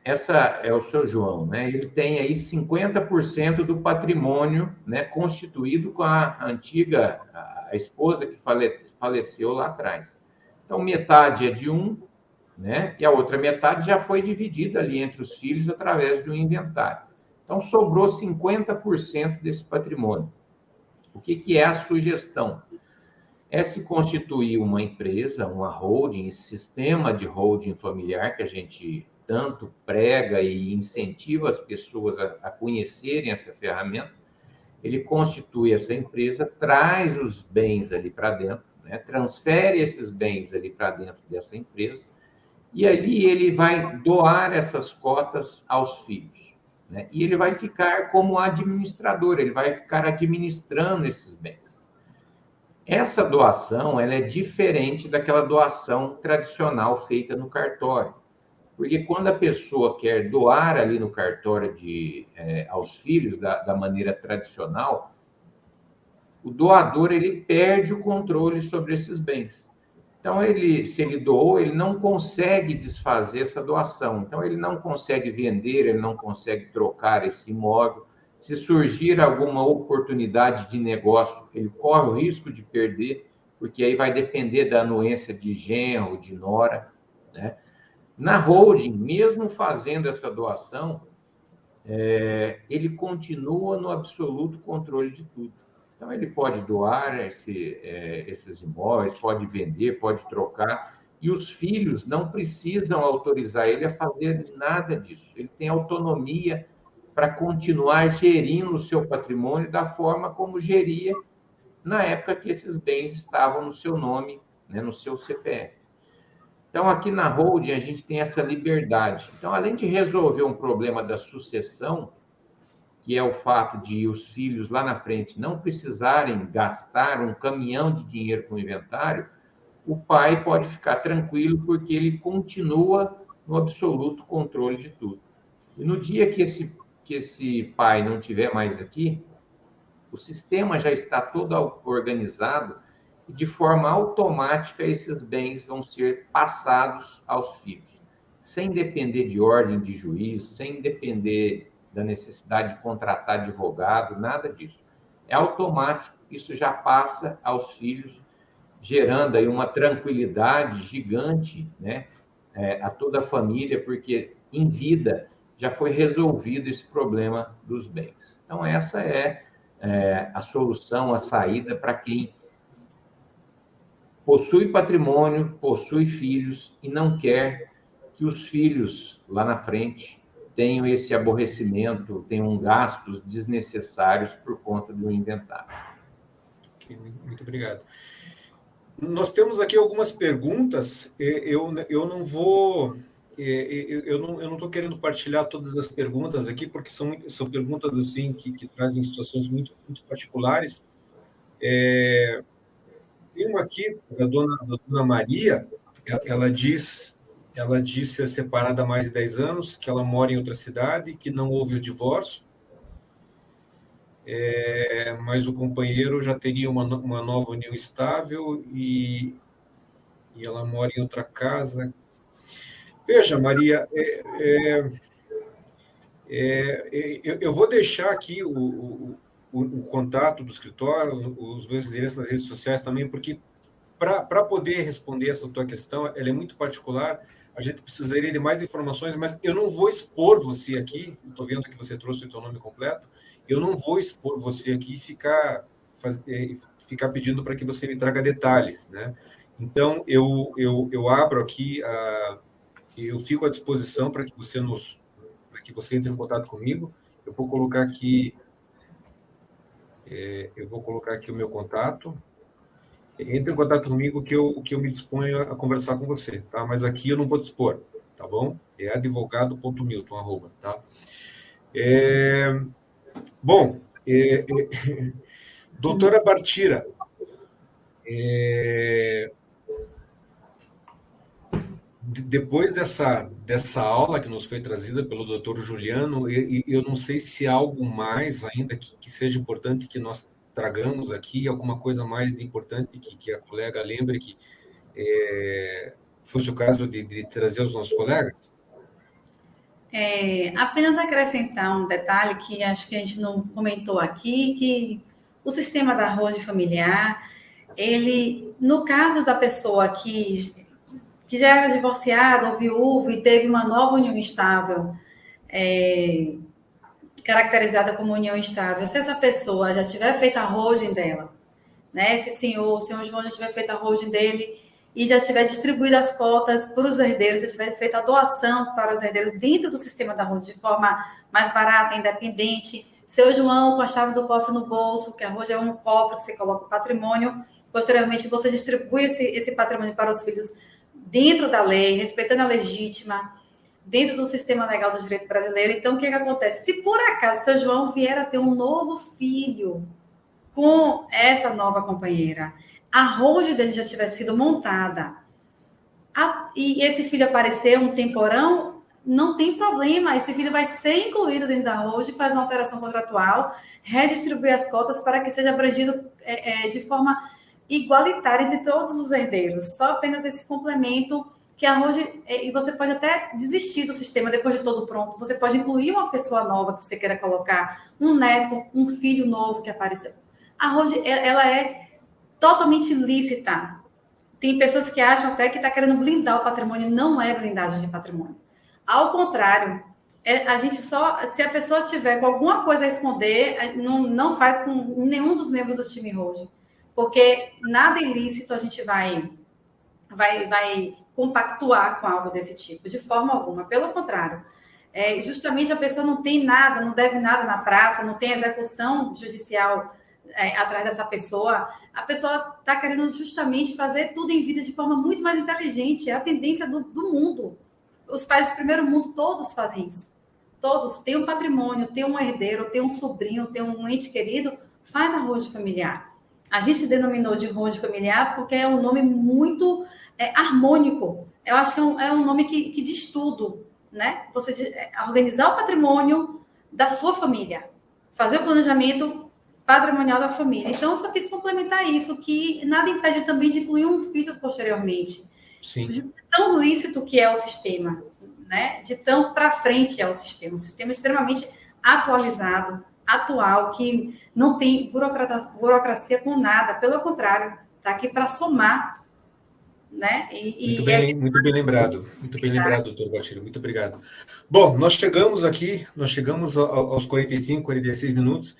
essa é o seu João, né? Ele tem aí 50% do patrimônio, né, constituído com a antiga a esposa que faleceu lá atrás. Então, metade é de um, né? E a outra metade já foi dividida ali entre os filhos através de um inventário. Então, sobrou 50% desse patrimônio. O que é a sugestão? É se constituir uma empresa, uma holding, esse sistema de holding familiar que a gente tanto prega e incentiva as pessoas a conhecerem essa ferramenta. Ele constitui essa empresa, traz os bens ali para dentro, né? Transfere esses bens ali para dentro dessa empresa, e ali ele vai doar essas cotas aos filhos, né? E ele vai ficar como administrador, ele vai ficar administrando esses bens. Essa doação ela é diferente daquela doação tradicional feita no cartório. Porque quando a pessoa quer doar ali no cartório aos filhos da maneira tradicional, o doador ele perde o controle sobre esses bens. Então, se ele doou, ele não consegue desfazer essa doação. Então, ele não consegue vender, ele não consegue trocar esse imóvel. Se surgir alguma oportunidade de negócio, ele corre o risco de perder, porque aí vai depender da anuência de genro, de nora, né? Na holding, mesmo fazendo essa doação, ele continua no absoluto controle de tudo. Então, ele pode doar esses imóveis, pode vender, pode trocar, e os filhos não precisam autorizar ele a fazer nada disso. Ele tem autonomia para continuar gerindo o seu patrimônio da forma como geria na época que esses bens estavam no seu nome, né, no seu CPF. Então, aqui na holding, a gente tem essa liberdade. Então, além de resolver um problema da sucessão, que é o fato de os filhos lá na frente não precisarem gastar um caminhão de dinheiro com o inventário, o pai pode ficar tranquilo porque ele continua no absoluto controle de tudo. E no dia que esse pai não estiver mais aqui, o sistema já está todo organizado e de forma automática esses bens vão ser passados aos filhos, sem depender de ordem de juiz, sem depender da necessidade de contratar advogado, nada disso. É automático, isso já passa aos filhos, gerando aí uma tranquilidade gigante, né, a toda a família, porque em vida já foi resolvido esse problema dos bens. Então, essa é a solução, a saída para quem possui patrimônio, possui filhos e não quer que os filhos lá na frente tenham esse aborrecimento, tenham gastos desnecessários por conta do inventário. Okay, muito obrigado. Nós temos aqui algumas perguntas. Eu não vou... Eu não estou querendo partilhar todas as perguntas aqui, porque são perguntas assim que trazem situações muito, muito particulares. Tem uma aqui da dona Maria. Ela diz ser separada há mais de 10 anos, que ela mora em outra cidade, que não houve o divórcio, mas o companheiro já teria uma nova união estável e ela mora em outra casa. Veja, Maria, eu vou deixar aqui o contato do escritório, os meus endereços nas redes sociais também, porque para poder responder essa tua questão, ela é muito particular, a gente precisaria de mais informações, mas eu não vou expor você aqui, estou vendo que você trouxe o teu nome completo, eu não vou expor você aqui e ficar pedindo para que você me traga detalhes, né? Então, eu abro aqui, eu fico à disposição para que você entre em contato comigo. Eu vou colocar aqui o meu contato. Entre em contato comigo que eu me disponho a conversar com você, tá? Mas aqui eu não vou dispor, tá bom? É advogado.milton, tá? Bom, doutora Bartira, depois dessa aula que nos foi trazida pelo doutor Juliano, eu não sei se há algo mais ainda que seja importante que nós tragamos aqui, alguma coisa mais importante que a colega lembre que fosse o caso de trazer os nossos colegas? Apenas acrescentar um detalhe que acho que a gente não comentou aqui, que o sistema da holding familiar, ele, no caso da pessoa que já era divorciada ou viúva e teve uma nova união estável, caracterizada como união estável, se essa pessoa já tiver feito a holding dela, né? Se o senhor João já tiver feito a holding dele e já tiver distribuído as cotas para os herdeiros, já tiver feito a doação para os herdeiros dentro do sistema da holding de forma mais barata, independente, seu João com a chave do cofre no bolso, que a holding é um cofre que você coloca o patrimônio, posteriormente você distribui esse patrimônio para os filhos dentro da lei, respeitando a legítima, dentro do sistema legal do direito brasileiro. Então, o que acontece? Se por acaso seu João vier a ter um novo filho com essa nova companheira, a holding dele já tiver sido montada, e esse filho aparecer um temporão, não tem problema, esse filho vai ser incluído dentro da holding, faz uma alteração contratual, redistribuir as cotas para que seja abrangido de forma igualitária entre todos os herdeiros. Só apenas esse complemento que a holding, e você pode até desistir do sistema depois de todo pronto, você pode incluir uma pessoa nova que você queira colocar, um neto, um filho novo que apareceu. A holding, ela é totalmente lícita Tem pessoas que acham até que está querendo blindar o patrimônio. Não é blindagem de patrimônio. Ao contrário, a gente só, se a pessoa tiver com alguma coisa a esconder, não faz com nenhum dos membros do time hoje. Porque nada ilícito a gente vai compactuar com algo desse tipo, de forma alguma. Pelo contrário, justamente a pessoa não tem nada, não deve nada na praça, não tem execução judicial atrás dessa pessoa. A pessoa está querendo justamente fazer tudo em vida de forma muito mais inteligente. É a tendência do mundo. Os países do primeiro mundo todos fazem isso. Todos têm um patrimônio, tem um herdeiro, tem um sobrinho, tem um ente querido, faz arrojo familiar. A gente denominou de arrojo familiar porque é um nome muito harmônico. Eu acho que é um nome que diz tudo, né? Você organizar o patrimônio da sua família, fazer o planejamento patrimonial da família. Então, eu só quis complementar isso, que nada impede também de incluir um filho posteriormente. Sim. De tão lícito que é o sistema, né? De tão para frente é o sistema. Um sistema extremamente atualizado, atual, que não tem burocracia com nada. Pelo contrário, está aqui para somar, né? Muito bem lembrado, doutor Bartira, muito obrigado. Bom, nós chegamos aos 45, 46 minutos.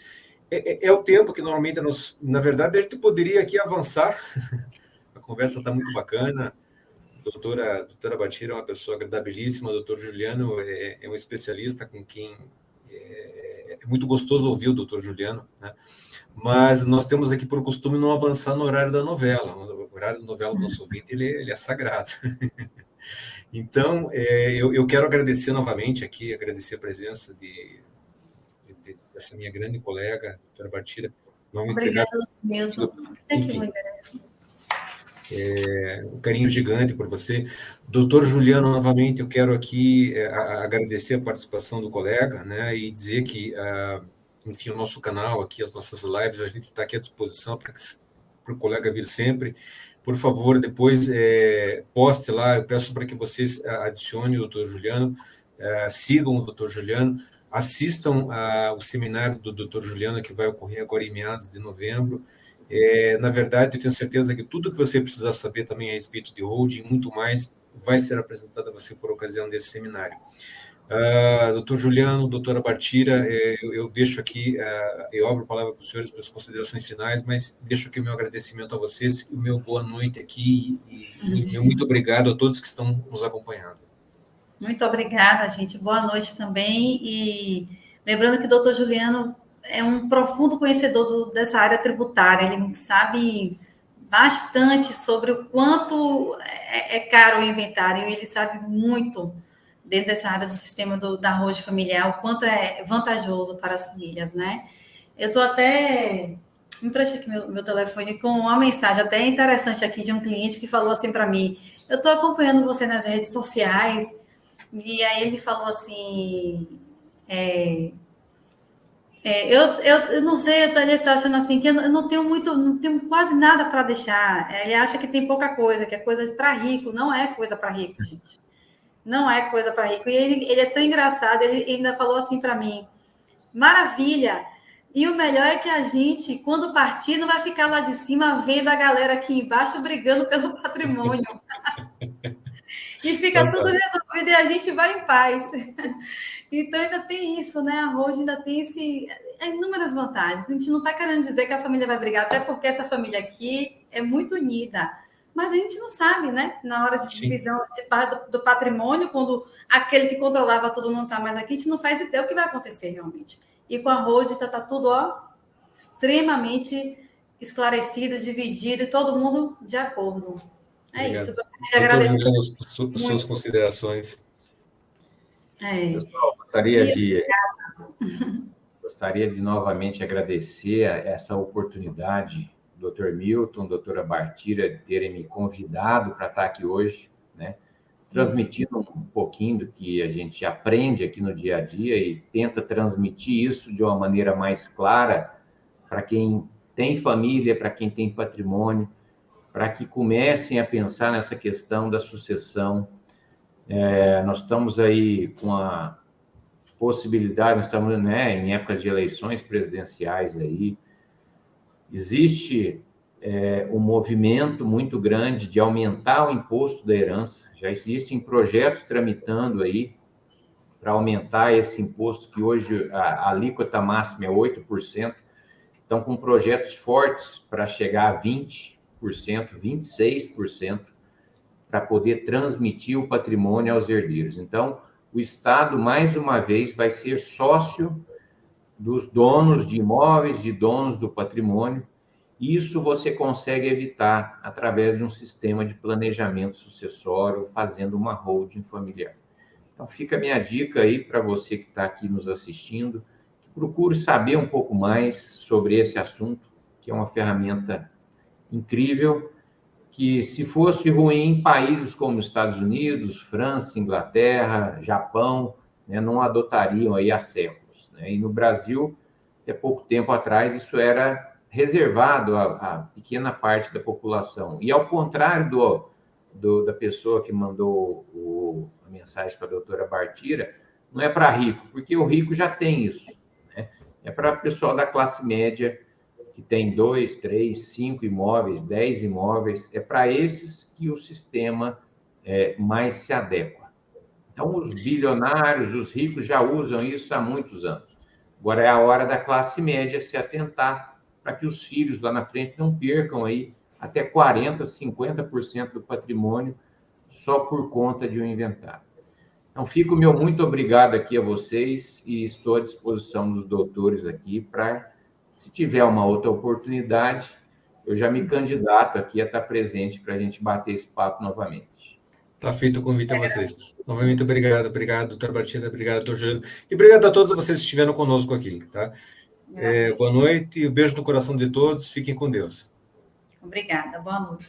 É o tempo que normalmente na verdade, a gente poderia aqui avançar. A conversa está muito bacana. A doutora Bartira é uma pessoa agradabilíssima, o doutor Juliano é um especialista com quem é muito gostoso ouvir o doutor Juliano, né? Mas nós temos aqui por costume não avançar no horário da novela. O horário da novela do nosso ouvinte ele é sagrado. Então, eu quero agradecer novamente aqui, agradecer a presença dessa minha grande colega, doutora Bartira. Obrigada, Milton. Enfim, um carinho gigante por você. Doutor Juliano, novamente, eu quero aqui agradecer a participação do colega, né, e dizer que, enfim, o nosso canal aqui, as nossas lives, a gente está aqui à disposição para o colega vir sempre. Por favor, depois poste lá, eu peço para que vocês adicionem o doutor Juliano, sigam o doutor Juliano, assistam ao seminário do doutor Juliano, que vai ocorrer agora em meados de novembro. Na verdade, eu tenho certeza que tudo que você precisar saber também a respeito de holding, muito mais, vai ser apresentado a você por ocasião desse seminário. Doutor Juliano, doutora Bartira, eu deixo aqui, eu abro a palavra para os senhores para as considerações finais, mas deixo aqui o meu agradecimento a vocês, o meu boa noite aqui, e meu muito obrigado a todos que estão nos acompanhando. Muito obrigada, gente. Boa noite também. E lembrando que o doutor Juliano é um profundo conhecedor dessa área tributária, ele sabe bastante sobre o quanto é caro o inventário, ele sabe muito dentro dessa área do sistema da arrojo familiar, o quanto é vantajoso para as famílias, né? Eu estou até... Me preste aqui meu telefone com uma mensagem até interessante aqui de um cliente que falou assim para mim: eu estou acompanhando você nas redes sociais, e aí ele falou assim... eu não sei, ele está achando assim que eu não tenho quase nada para deixar. Ele acha que tem pouca coisa, que é coisa para rico. Não é coisa para rico, gente. Não é coisa para rico. E ele é tão engraçado, ele ainda falou assim para mim: maravilha! E o melhor é que a gente, quando partir, não vai ficar lá de cima vendo a galera aqui embaixo brigando pelo patrimônio. E fica tudo resolvido e a gente vai em paz. Então, ainda tem isso, né? A Roja ainda tem inúmeras vantagens. A gente não está querendo dizer que a família vai brigar, até porque essa família aqui é muito unida. Mas a gente não sabe, né? Na hora de divisão do patrimônio, quando aquele que controlava tudo não está mais aqui, a gente não faz ideia o que vai acontecer realmente. E com a Roja está tudo extremamente esclarecido, dividido, e todo mundo de acordo. Obrigado. Isso. Eu agradecer. Juliano, suas considerações. Pessoal, gostaria de novamente agradecer essa oportunidade, doutor Milton, doutora Bartira, de terem me convidado para estar aqui hoje, né? Transmitindo um pouquinho do que a gente aprende aqui no dia a dia e tenta transmitir isso de uma maneira mais clara para quem tem família, para quem tem patrimônio, para que comecem a pensar nessa questão da sucessão. Nós estamos aí com a possibilidade, nós estamos, né, em épocas de eleições presidenciais aí. Existe um movimento muito grande de aumentar o imposto da herança. Já existem projetos tramitando aí para aumentar esse imposto, que hoje a alíquota máxima é 8%. Então, com projetos fortes para chegar a 20%, 26%, para poder transmitir o patrimônio aos herdeiros. Então, o Estado, mais uma vez, vai ser sócio dos donos de imóveis, de donos do patrimônio. Isso você consegue evitar através de um sistema de planejamento sucessório, fazendo uma holding familiar. Então, fica a minha dica aí para você que está aqui nos assistindo, que procure saber um pouco mais sobre esse assunto, que é uma ferramenta incrível, que se fosse ruim em países como Estados Unidos, França, Inglaterra, Japão, né, não adotariam aí há séculos, né? E no Brasil, até pouco tempo atrás, isso era reservado a pequena parte da população. E ao contrário da pessoa que mandou a mensagem para a doutora Bartira, não é para rico, porque o rico já tem isso, né? É para o pessoal da classe média, que tem 2, 3, 5 imóveis, 10 imóveis, é para esses que o sistema mais se adequa. Então, os bilionários, os ricos já usam isso há muitos anos. Agora é a hora da classe média se atentar para que os filhos lá na frente não percam aí até 40%, 50% do patrimônio só por conta de um inventário. Então, fico meu muito obrigado aqui a vocês e estou à disposição dos doutores aqui para, se tiver uma outra oportunidade, eu já me candidato aqui a estar presente para a gente bater esse papo novamente. Está feito o convite a vocês. Novamente, obrigado, doutora Bartira, obrigado, doutor Juliano. E obrigado a todos vocês que estiveram conosco aqui, tá? Boa noite, um beijo no coração de todos, fiquem com Deus. Obrigada, boa noite.